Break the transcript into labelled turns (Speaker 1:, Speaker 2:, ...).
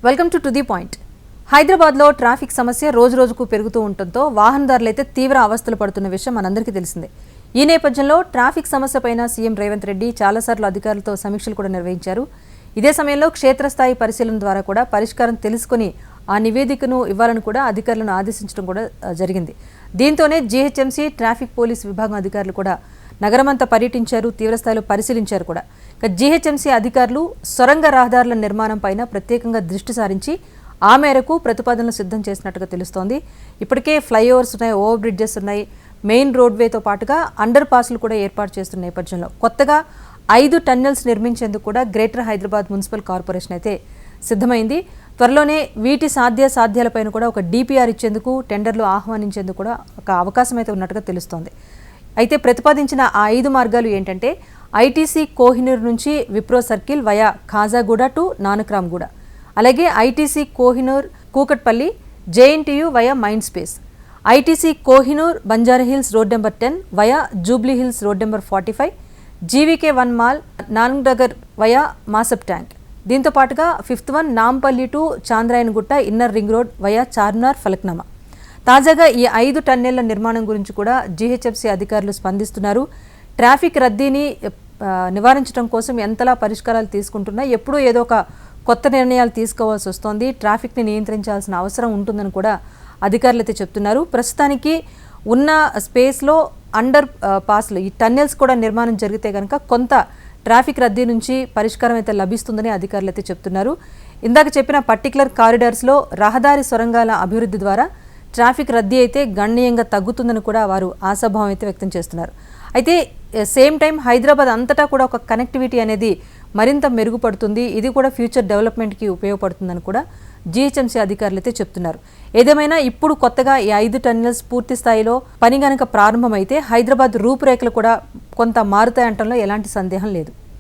Speaker 1: Welcome to the point. హైదరాబాద్లో traffic సమస్య రోజు రోజుకు పెరుగుతూ ఉండటంతో వాహనదారులైతే తీవ్ర అవస్థలు పడుతున్న విషయం మనందరికీ తెలిసిందే. ఈ నేపథ్యంలో ట్రాఫిక్ సమస్యపైన సీఎం రేవంత్ రెడ్డి చాలాసార్లు అధికారులతో సమీక్షలు కూడా నిర్వహించారు. ఇదే సమయంలో క్షేత్రస్థాయి పరిశీలన ద్వారా కూడా పరిష్కారం తెలుసుకుని ఆ నివేదికను ఇవ్వాలని కూడా అధికారులను ఆదేశించడం కూడా జరిగింది. దీంతోనే జీహెచ్ఎంసీ ట్రాఫిక్ పోలీస్ విభాగం అధికారులు కూడా నగరమంతా పర్యటించారు, తీవ్రస్థాయిలో పరిశీలించారు కూడా. జీహెచ్ఎంసీ అధికారులు సొరంగ రహదారుల నిర్మాణం పైన ప్రత్యేకంగా దృష్టి సారించి ఆ మేరకు ప్రతిపాదనలు సిద్ధం చేసినట్టుగా తెలుస్తోంది. ఇప్పటికే ఫ్లైఓవర్స్ ఉన్నాయి, ఓవర్ బ్రిడ్జెస్ ఉన్నాయి, మెయిన్ రోడ్వేతో పాటుగా అండర్ పాస్లు కూడా ఏర్పాటు చేస్తున్న నేపథ్యంలో కొత్తగా 5 టన్నెల్స్ నిర్మించేందుకు కూడా గ్రేటర్ హైదరాబాద్ మున్సిపల్ కార్పొరేషన్ అయితే సిద్ధమైంది. త్వరలోనే వీటి సాధ్యాలపైన కూడా ఒక డిపిఆర్ ఇచ్చేందుకు టెండర్లు ఆహ్వానించేందుకు కూడా ఒక అవకాశం అయితే ఉన్నట్టుగా తెలుస్తోంది. అయితే ప్రతిపాదించిన ఆ 5 మార్గాలు ఏంటంటే ఐటీసీ కోహినూర్ నుంచి Wipro circle via Khajaguda to Nanakramguda, అలాగే ITC Kohinoor Kukatpally JNTU via Mind Space, ITC Kohinoor Banjara Hills road number 10 via Jubilee Hills road number 45, GVK 1 mall Nanalnagar via Masab Tank. దీంతో పాటుగా 5th one Nampally to Chandrayangutta inner ring road via Charminar Falaknuma. తాజాగా ఈ 5 టన్నెళ్ల నిర్మాణం గురించి కూడా జీహెచ్ఎంసీ అధికారులు స్పందిస్తున్నారు. ట్రాఫిక్ రద్దీని నివారించడం కోసం ఎంతలా పరిష్కారాలు తీసుకుంటున్నా ఎప్పుడూ ఏదో ఒక కొత్త నిర్ణయాలు తీసుకోవాల్సి వస్తోంది. ట్రాఫిక్ని నియంత్రించాల్సిన అవసరం ఉంటుందని కూడా అధికారులు అయితే చెప్తున్నారు. ప్రస్తుతానికి ఉన్న స్పేస్లో అండర్ పాస్లు ఈ టన్నెల్స్ కూడా నిర్మాణం జరిగితే కనుక కొంత ట్రాఫిక్ రద్దీ నుంచి పరిష్కారం అయితే లభిస్తుందని అధికారులు అయితే చెప్తున్నారు. ఇందాక చెప్పిన పర్టికులర్ కారిడార్స్లో రహదారి సొరంగాల అభివృద్ధి ద్వారా ట్రాఫిక్ రద్దీ అయితే గణనీయంగా తగ్గుతుందని కూడా వారు ఆశాభావం అయితే వ్యక్తం చేస్తున్నారు. అయితే సేమ్ టైం హైదరాబాద్ అంతటా కూడా ఒక కనెక్టివిటీ అనేది మరింత మెరుగుపడుతుంది. ఇది కూడా ఫ్యూచర్ డెవలప్మెంట్కి ఉపయోగపడుతుందని కూడా జీహెచ్ఎంసీ అధికారులు అయితే చెప్తున్నారు. ఏదేమైనా ఇప్పుడు కొత్తగా ఈ 5 టన్నెల్స్ పూర్తి స్థాయిలో పని గనక ప్రారంభమైతే హైదరాబాద్ రూపురేఖలు కూడా కొంత మారుతాయంటంలో ఎలాంటి సందేహం లేదు.